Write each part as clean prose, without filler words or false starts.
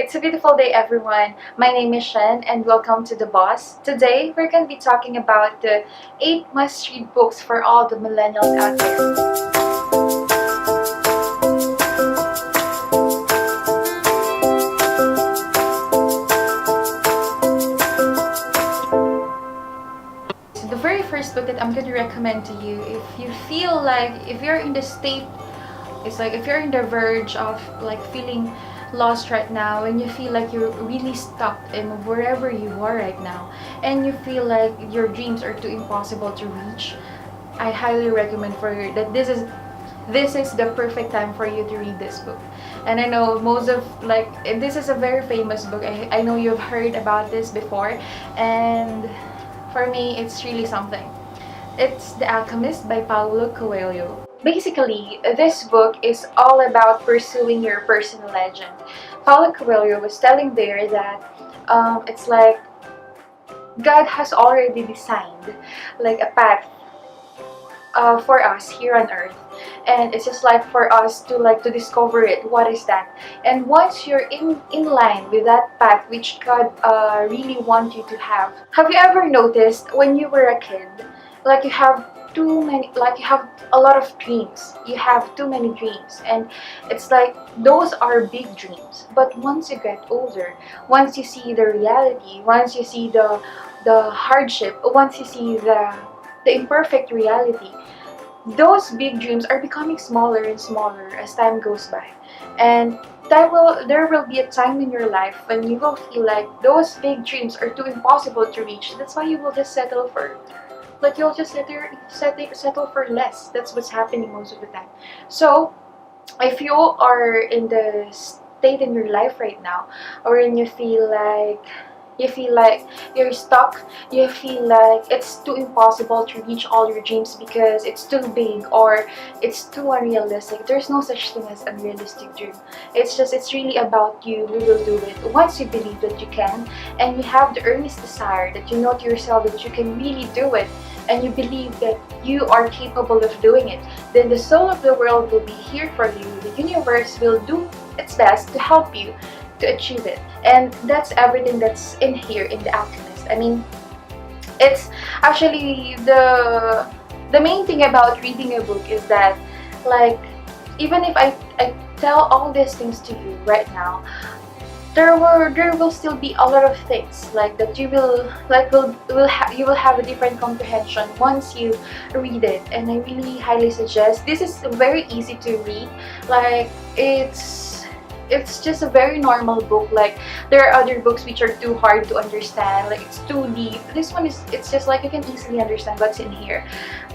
It's a beautiful day, everyone. My name is Sienn, and welcome to The Boss. Today, we're going to be talking about the 8 must-read books for all the millennials out there. The very first book that I'm going to recommend to you, if you feel like, if you're in the state, it's like if you're in the verge of like feeling lost right now, and you feel like you're really stuck in wherever you are right now, and you feel like your dreams are too impossible to reach, I highly recommend for you that this is the perfect time for you to read this book. And I know most of this is a very famous book. I know you've heard about this before, and for me it's really something. It's The Alchemist by Paulo Coelho. Basically, this book is all about pursuing your personal legend. Paulo Coelho was telling there that it's like God has already designed like a path for us here on earth, and it's just like for us to discover it. What is that? And once you're in line with that path which God really wants you to have you ever noticed when you were a kid, like you have you have a lot of dreams, you have too many dreams, and it's like those are big dreams, but once you get older, once you see the reality, once you see the hardship, once you see the imperfect reality, those big dreams are becoming smaller and smaller as time goes by. And there will be a time in your life when you will feel like those big dreams are too impossible to reach. That's why you will just settle for you'll just settle for less. That's what's happening most of the time. So if you are in the state in your life right now, or when you feel like you're stuck, you feel like it's too impossible to reach all your dreams because it's too big or it's too unrealistic. There's no such thing as unrealistic dream. It's really about you who will do it. Once you believe that you can, and you have the earnest desire that you know to yourself that you can really do it, and you believe that you are capable of doing it, then the soul of the world will be here for you. The universe will do its best to help you to achieve it. And that's everything that's in here in The Alchemist. I mean, it's actually the main thing about reading a book is that, like, even if I tell all these things to you right now, there will still be a lot of things like that you will you will have a different comprehension once you read it. And I really highly suggest, this is very easy to read. Like, it's just a very normal book. Like, there are other books which are too hard to understand, like it's too deep. This one it's just like you can easily understand what's in here.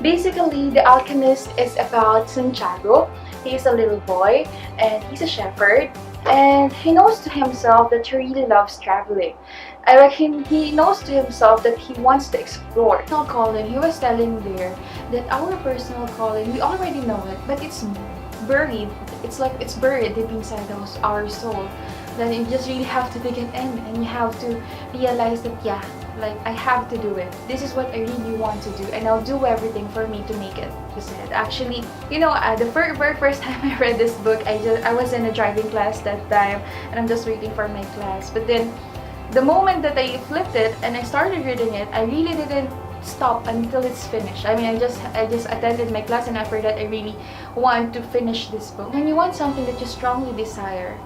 Basically, The Alchemist is about Santiago. He's a little boy and he's a shepherd, and he knows to himself that he really loves traveling. He knows to himself that he wants to explore. Personal calling, he was telling there that our personal calling, we already know it, but it's buried. It's like it's buried deep inside our soul. Then you just really have to dig it in, and you have to realize that, yeah, like, I have to do it. This is what I really want to do, and I'll do everything for me to make it. He said. Actually, the very first time I read this book, I was in a driving class that time, and I'm just waiting for my class. But then, the moment that I flipped it and I started reading it, I really didn't stop until it's finished. I mean, I just attended my class, and after that I really want to finish this book. When you want something that you strongly desire,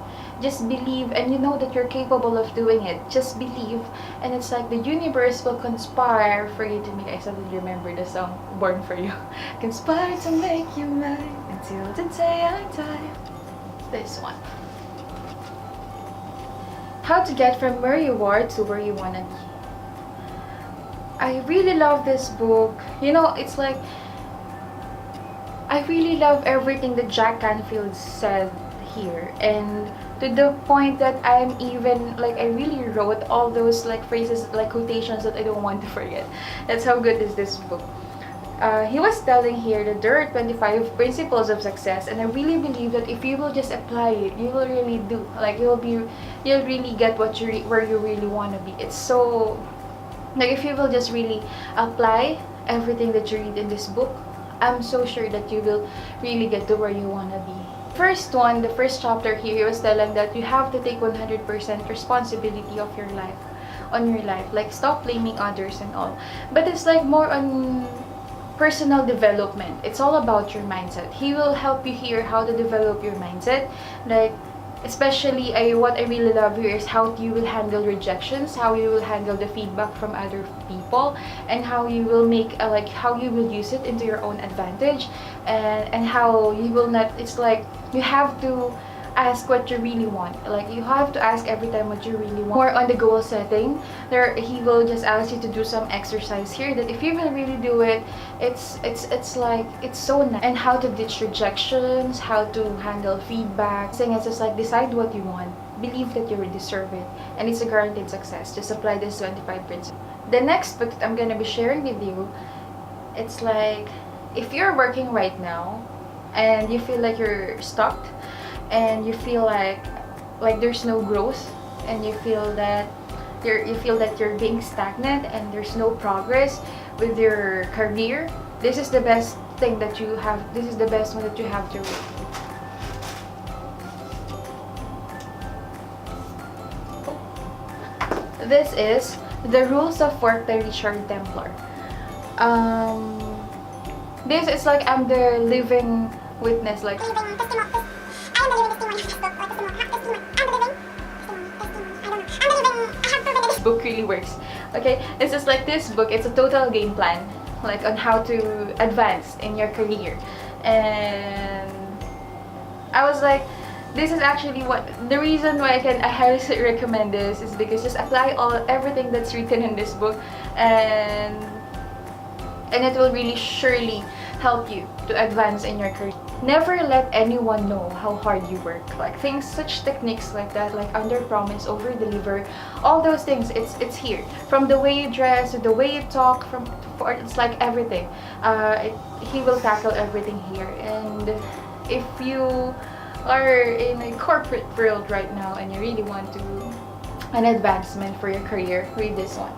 just believe, and you know that you're capable of doing it. Just believe, and it's like the universe will conspire for you to make. I suddenly remember the song Born For You. Conspire to make you mine until the day I die. This one. How to get from where you are to where you wanna be. I really love this book. It's like I really love everything that Jack Canfield said here, and to the point that I'm even I really wrote all those phrases, quotations that I don't want to forget. That's how good is this book. He was telling here that there are 25 principles of success, and I really believe that if you will just apply it, you will really do. You'll really get where you really want to be. It's so, if you will just really apply everything that you read in this book, I'm so sure that you will really get to where you want to be. first one, the first chapter here, he was telling that you have to take 100% responsibility of your life, on your life. Like, stop blaming others and all. But it's like more on personal development. It's all about your mindset. He will help you here how to develop your mindset. Like, especially what I really love here is how you will handle rejections, how you will handle the feedback from other people, and how you will make like how you will use it into your own advantage, and how you will not, it's like you have to ask what you really want. Like, you have to ask every time what you really want. More on the goal setting, there he will just ask you to do some exercise here that if you will really do it, it's like it's so nice. And how to ditch rejections, how to handle feedback. Saying it's just like decide what you want, believe that you will deserve it, and it's a guaranteed success. Just apply this 25 principles. The next book that I'm gonna be sharing with you, it's like if you're working right now and you feel like you're stuck, and you feel like there's no growth, and you feel that you're being stagnant and there's no progress with your career, this is the best thing that you have. This is the best one that you have to read. This is The Rules of Work by Richard Templar. This is like I'm the living witness, like this book really works. Okay, it's just like this book, it's a total game plan, like on how to advance in your career. And I was like, this is actually what the reason why I highly recommend this is because just apply everything that's written in this book, and it will really surely help you to advance in your career. Never let anyone know how hard you work. Like such techniques like that, like under promise, over deliver, all those things. It's here. From the way you dress to the way you talk, it's like everything. He will tackle everything here. And if you are in a corporate world right now and you really want an advancement for your career, read this one.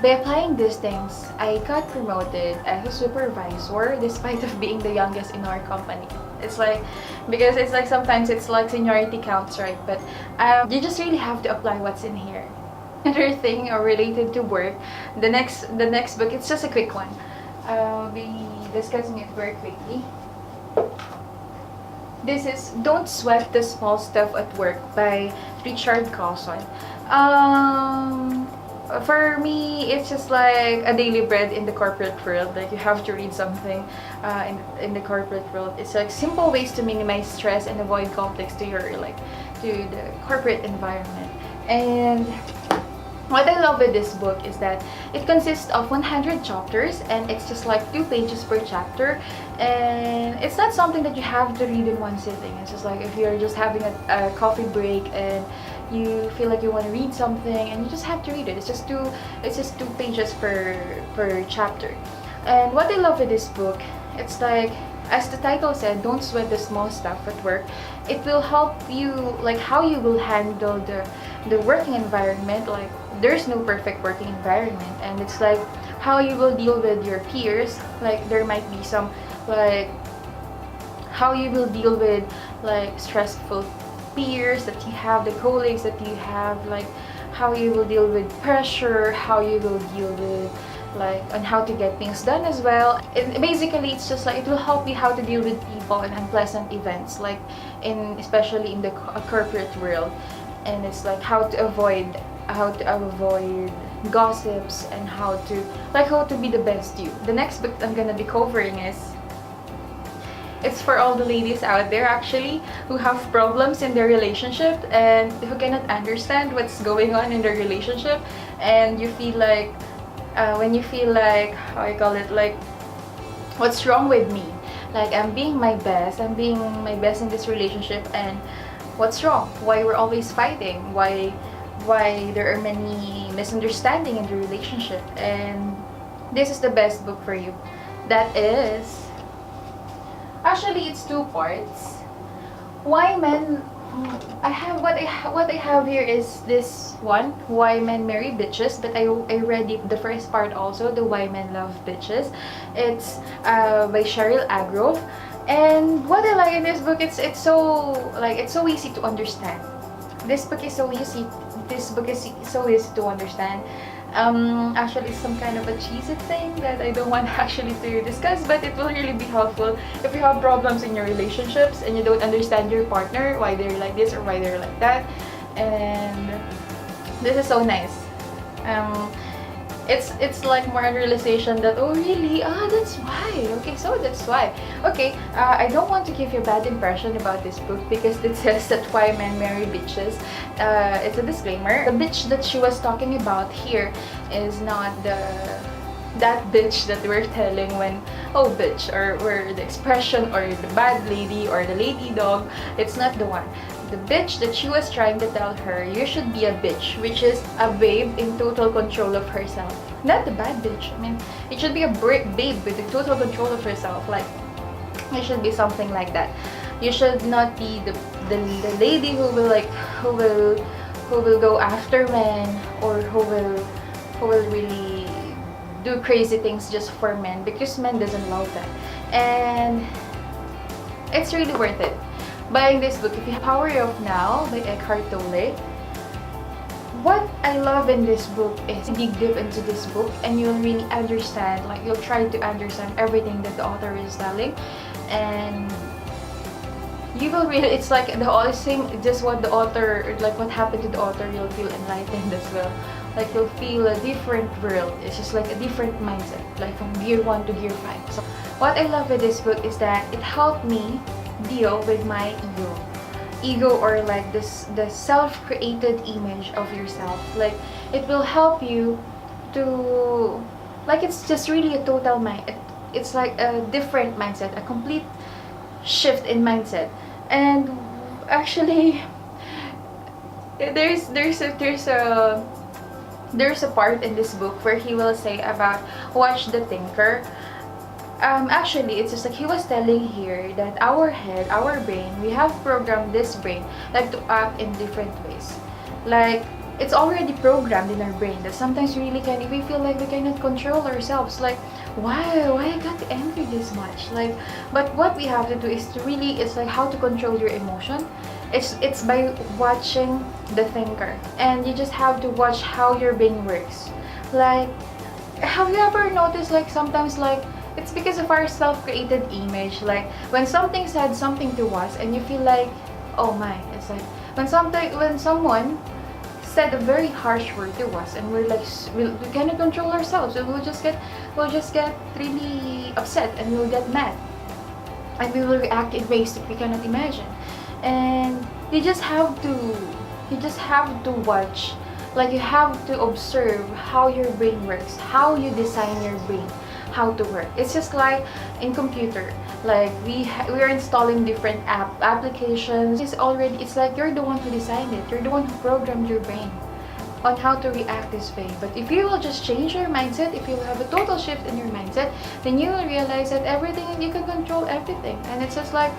By applying these things, I got promoted as a supervisor despite of being the youngest in our company. It's like, because it's like sometimes it's like seniority counts, right? But you just really have to apply what's in here. Another thing related to work, the next book, it's just a quick one. I'll be discussing it very quickly. This is Don't Sweat the Small Stuff at Work by Richard Carlson. For me, it's just like a daily bread in the corporate world. Like, you have to read something in the corporate world. It's like simple ways to minimize stress and avoid conflicts to the corporate environment. And what I love with this book is that it consists of 100 chapters, and it's just like 2 pages per chapter. And it's not something that you have to read in one sitting. It's just like if you're just having a coffee break and you feel like you want to read something, and you just have to read it. It's just 2 pages per chapter. And what I love with this book, it's like, as the title said, don't sweat the small stuff at work. It will help you, like how you will handle the working environment. Like, there's no perfect working environment, and it's like how you will deal with your peers. Like, there might be some, like, how you will deal with like stressful peers that you have, the colleagues that you have, like how you will deal with pressure, how you will deal with like on how to get things done as well. Basically, it's just like it will help you how to deal with people and unpleasant events, like especially in the corporate world. And it's like how to avoid gossips, and how to be the best you. The next book I'm gonna be covering is, it's for all the ladies out there actually who have problems in their relationship and who cannot understand what's going on in their relationship, and you feel like when you feel like, how I call it, like, what's wrong with me? Like, I'm being my best in this relationship, and what's wrong? Why we're always fighting? Why there are many misunderstandings in the relationship? And this is the best book for you. That is, actually, it's 2 parts. Why men? I have what I have here is this one, Why Men Marry Bitches. But I read the first part also, the Why Men Love Bitches. It's by Cheryl Agrove. And what I like in this book, it's so like it's so easy to understand. This book is so easy. This book is so easy to understand. Actually, it's some kind of a cheesy thing that I don't want actually to discuss, but it will really be helpful if you have problems in your relationships and you don't understand your partner, why they're like this or why they're like that. And this is so nice. It's like more a realization that, oh really, that's why, okay, so that's why. Okay, I don't want to give you a bad impression about this book because it says that why men marry bitches. It's a disclaimer. The bitch that she was talking about here is not that bitch that we're telling when, oh bitch, or the expression, or the bad lady, or the lady dog. It's not the one. The bitch that she was trying to tell her, you should be a bitch, which is a babe in total control of herself. Not the bad bitch. I mean, it should be a babe with the total control of herself. Like, it should be something like that. You should not be the lady who will go after men, or who will really do crazy things just for men, because men doesn't love that. And it's really worth it. Buying this book, if you have Power of Now by Eckhart Tolle. What I love in this book is dig deep into this book and you'll really understand, like you'll try to understand everything that the author is telling, and you will really, it's like the same, just what the author, like what happened to the author, you'll feel enlightened as well. Like you'll feel a different world. It's just like a different mindset, like from gear 1 to gear 5. So what I love with this book is that it helped me deal with my ego, or like the self-created image of yourself. Like it will help you to, like, it's just really a total it's like a different mindset, a complete shift in mindset. And actually there's a part in this book where he will say about watch the thinker. Actually, it's just like he was telling here that our head, our brain, we have programmed this brain like to act in different ways. Like it's already programmed in our brain that sometimes we feel like we cannot control ourselves. Like why I got angry this much? Like, but what we have to do is to really, it's like how to control your emotion. It's by watching the thinker, and you just have to watch how your brain works. Like, have you ever noticed, like sometimes, like it's because of our self-created image. Like when something said something to us and you feel like, oh my, it's like when someone said a very harsh word to us and we're like, we cannot control ourselves, and we'll just get really upset and we'll get mad and we will react in ways that we cannot imagine. And you just have to watch, like you have to observe how your brain works, how you design your brain how to work. It's just like in computer, like we are installing different applications. It's like you're the one who designed it, you're the one who programmed your brain on how to react this way. But if you will just change your mindset, if you will have a total shift in your mindset, then you will realize that you can control everything. And it's just like,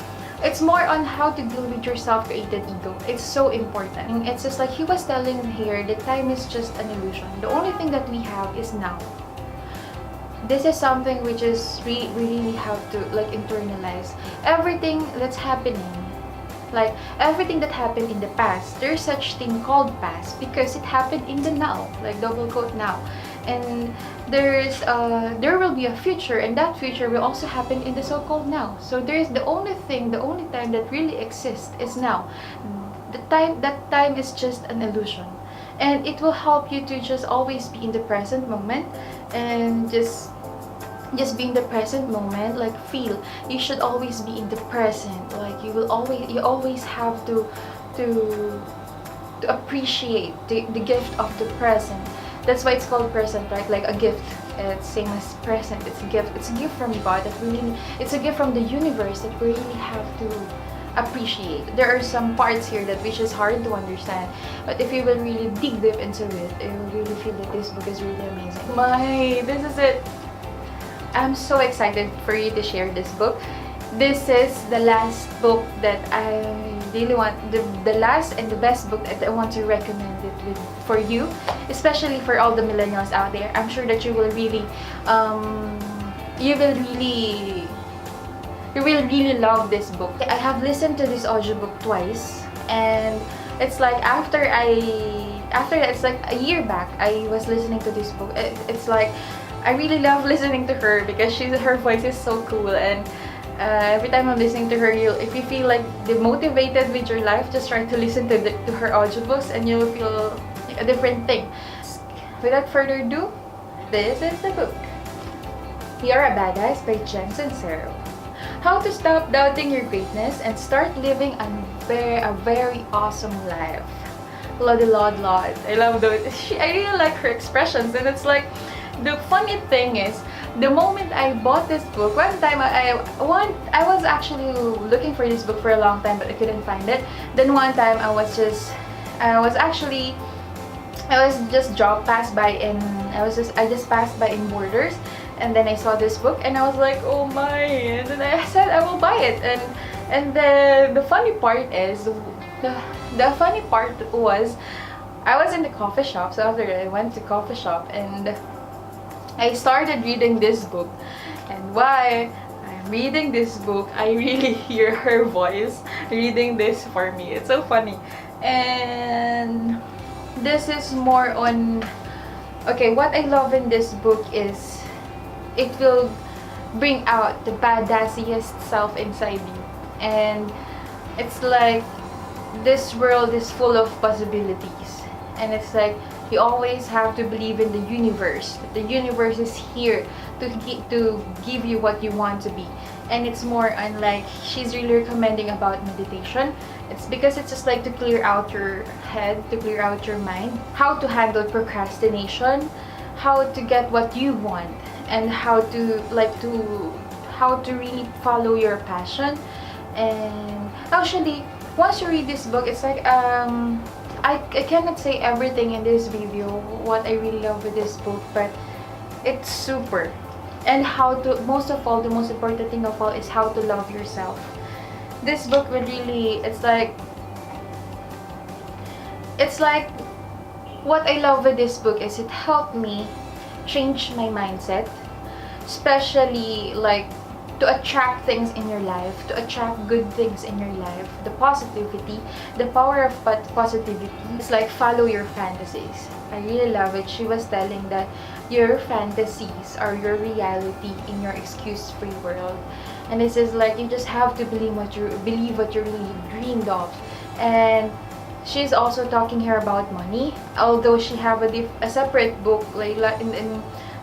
it's more on how to deal with your self-created ego. It's so important. And it's just like he was telling here that time is just an illusion. The only thing that we have is now. This is something which is we really have to like internalize. Everything that's happening, like everything that happened in the past, there's such thing called past because it happened in the now, like double quote now. And there will be a future, and that future will also happen in the so-called now. So there's the only time that really exists is now. That time is just an illusion. And it will help you to just always be in the present moment, and just be in the present moment. Like feel, you should always be in the present. Like you always have to appreciate the gift of the present. That's why it's called present, right? Like a gift. It's same as present. It's a gift. It's a gift from God it's a gift from the universe that we really have to appreciate. There are some parts here that which is hard to understand, but if you will really dig deep into it, you will really feel that this book is really amazing. This is it. I'm so excited for you to share this book. This is the last book that I really want, the last and the best book that I want to recommend it for you, especially for all the millennials out there. I'm sure that you will really you will really love this book. I have listened to this audiobook twice, and it's like after that, it's like a year back, I was listening to this book. It's like I really love listening to her because her voice is so cool, and every time I'm listening to her, if you feel like demotivated with your life, just try to listen to her audiobooks and you'll feel like a different thing. Without further ado, this is the book. You're a Badass by Jen Sincero. How to stop doubting your greatness and start living a very awesome life. Lord. I love those. I really like her expressions, and it's like, the funny thing is, the moment I bought this book, one time I was actually looking for this book for a long time, but I couldn't find it. Then one time I was just passed by in Borders, and then I saw this book and I was like, oh my, and then I said I will buy it. And the funny part is, the funny part was, I was in the coffee shop. So after I went to coffee shop and I started reading this book, and while I'm reading this book, I really hear her voice reading this for me. It's so funny. And this is more on, okay, what I love in this book is it will bring out the badassiest self inside you. And it's like, this world is full of possibilities, and it's like, you always have to believe in the universe. The universe is here to give you what you want to be. And it's more on, like, she's really recommending about meditation. It's because it's just like to clear out your head, to clear out your mind, how to handle procrastination, how to get what you want, and how to really follow your passion. And actually, once you read this book, it's like, I cannot say everything in this video what I really love with this book, but it's super. And the most important thing of all is how to love yourself. This book would really, it's like what I love with this book is it helped me change my mindset, especially like to attract things in your life, to attract good things in your life, the positivity, the power of positivity. It's like, follow your fantasies. I really love it. She was telling that your fantasies are your reality in your excuse-free world. And this is like, you just have to believe what you really dreamed of. And she's also talking here about money. Although she have a separate book, like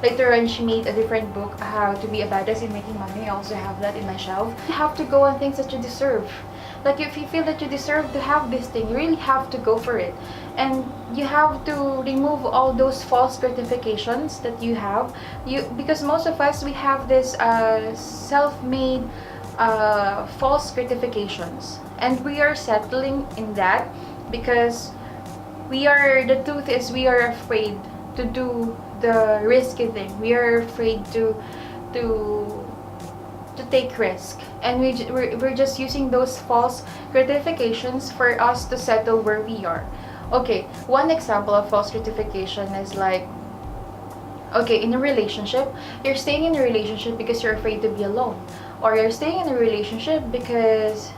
later on, she made a different book, How to Be a Badass in Making Money. I also have that in my shelf. You have to go on things that you deserve. Like, if you feel that you deserve to have this thing, you really have to go for it. And you have to remove all those false gratifications that you have. Because most of us, we have this self-made false gratifications. And we are settling in that because the truth is, we are afraid to do the risky thing. We are afraid to take risk, and we're just using those false gratifications for us to settle where we are. Okay, one example of false gratification is like, okay, in a relationship, you're staying in a relationship because you're afraid to be alone, or you're staying in a relationship because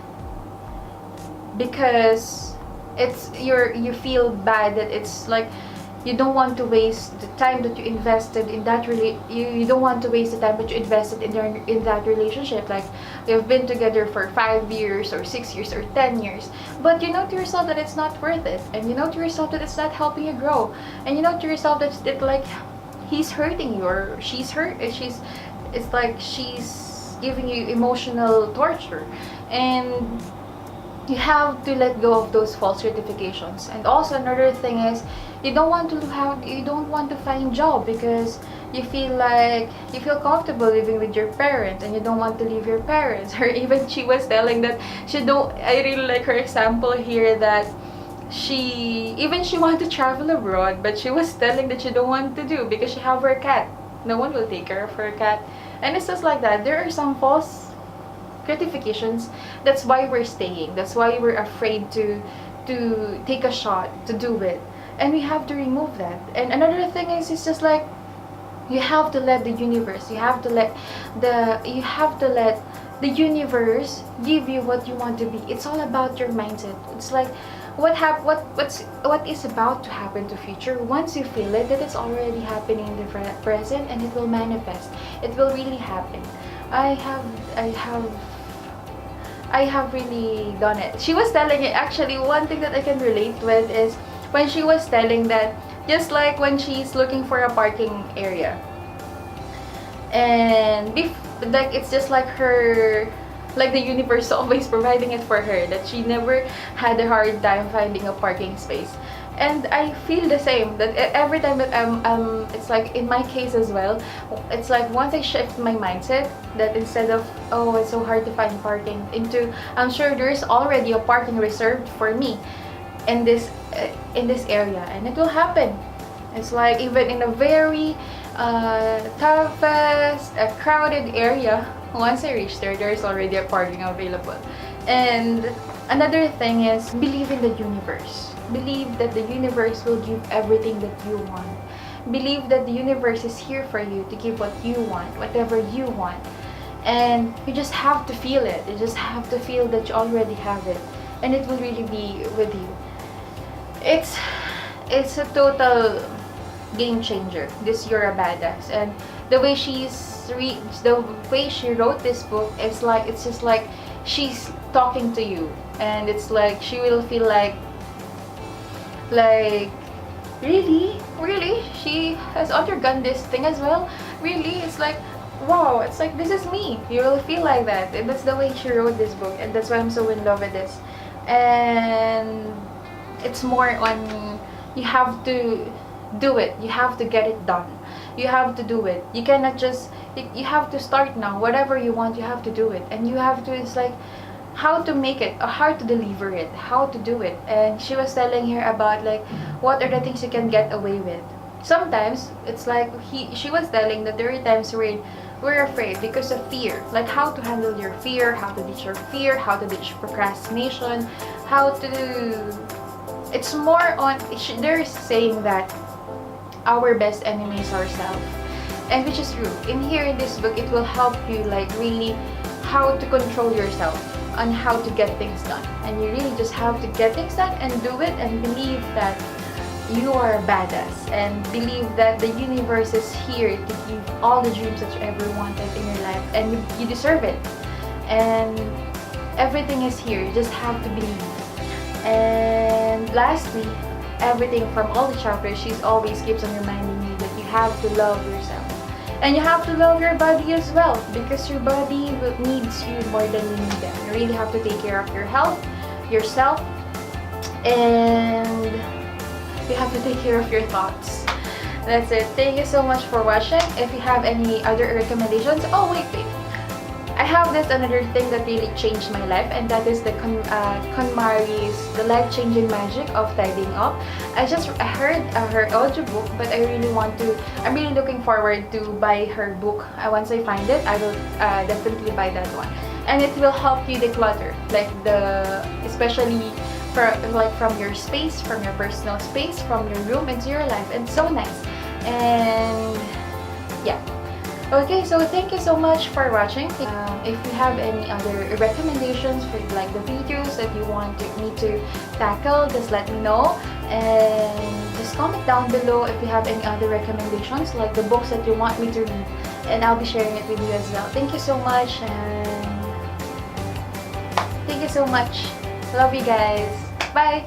it's you feel bad that it's like, you don't want to waste the time that you invested in that you don't want to waste the time that you invested in that relationship. Like, you've been together for 5 years or 6 years or 10 years, but you know to yourself that it's not worth it, and you know to yourself that it's not helping you grow, and you know to yourself that like, he's hurting you, or she's it's like she's giving you emotional torture. And you have to let go of those false gratifications. And also, another thing is, you don't want to find job because you feel comfortable living with your parents, and you don't want to leave your parents. Or even she was telling that I really like her example here, that she want to travel abroad, but she was telling that she don't want to do because she have her cat. No one will take care of her cat. And it's just like that. There are some false gratifications. That's why we're staying. That's why we're afraid to take a shot, to do it. And we have to remove that. And another thing is, it's just like, you have to let the universe, you have to let the universe give you what you want to be. It's all about your mindset. It's like what is about to happen to future. Once you feel it, that it's already happening in the present, and it will manifest. It will really happen. I have really done it. She was telling it, actually, one thing that I can relate with is when she was telling that, just like when she's looking for a parking area, and like it's just like her, like the universe always providing it for her, that she never had a hard time finding a parking space. And I feel the same, that every time that it's like in my case as well, it's like once I shift my mindset, that instead of, oh, it's so hard to find parking, into, I'm sure there's already a parking reserved for me in this area, and it will happen. It's like even in a very toughest, crowded area, once I reach there, there's already a parking available. And another thing is, believe in the universe. Believe that the universe will give everything that you want. Believe that the universe is here for you to give what you want, whatever you want. And you just have to feel it. You just have to feel that you already have it, and it will really be with you. It's a total game changer. This You're a Badass. And the way she wrote this book, it's just like she's talking to you, and it's like she will feel like really she has undergone this thing as well. Really, it's like, wow, it's like, this is me. You will feel like that. And that's the way she wrote this book, and that's why I'm so in love with this. And it's more on, you have to do it. You have to get it done. You have to do it. You cannot just, you have to start now. Whatever you want, you have to do it. And you have to, it's like, how to make it, or how to deliver it, how to do it. And she was telling her about, like, what are the things you can get away with. Sometimes it's like she was telling that there are times where we're afraid because of fear, like how to handle your fear, how to ditch your fear, how to ditch procrastination, how to, it's more on, they're saying that our best enemy is ourselves, and which is true. In here in this book, it will help you, like, really how to control yourself on how to get things done. And you really just have to get things done and do it, and believe that you are a badass, and believe that the universe is here to give all the dreams that you ever wanted in your life, and you deserve it. And everything is here. You just have to believe. And lastly, everything from all the chapters, she always keeps on reminding you that you have to love yourself. And you have to love your body as well, because your body needs you more than you need them. You really have to take care of your health, yourself, and you have to take care of your thoughts. That's it. Thank you so much for watching. If you have any other recommendations, oh wait. I have this another thing that really changed my life, and that is the KonMari's The Life-Changing Magic of Tidying Up. I heard her audiobook, but I'm really looking forward to buy her book. Once I find it, I will definitely buy that one. And it will help you declutter, especially from your space, from your personal space, from your room into your life. And so nice. And yeah. Okay, so thank you so much for watching. If you have any other recommendations for like the videos that you want me to tackle, just let me know, and just comment down below if you have any other recommendations, like the books that you want me to read, and I'll be sharing it with you as well. Thank you so much, and thank you so much. Love you guys. Bye!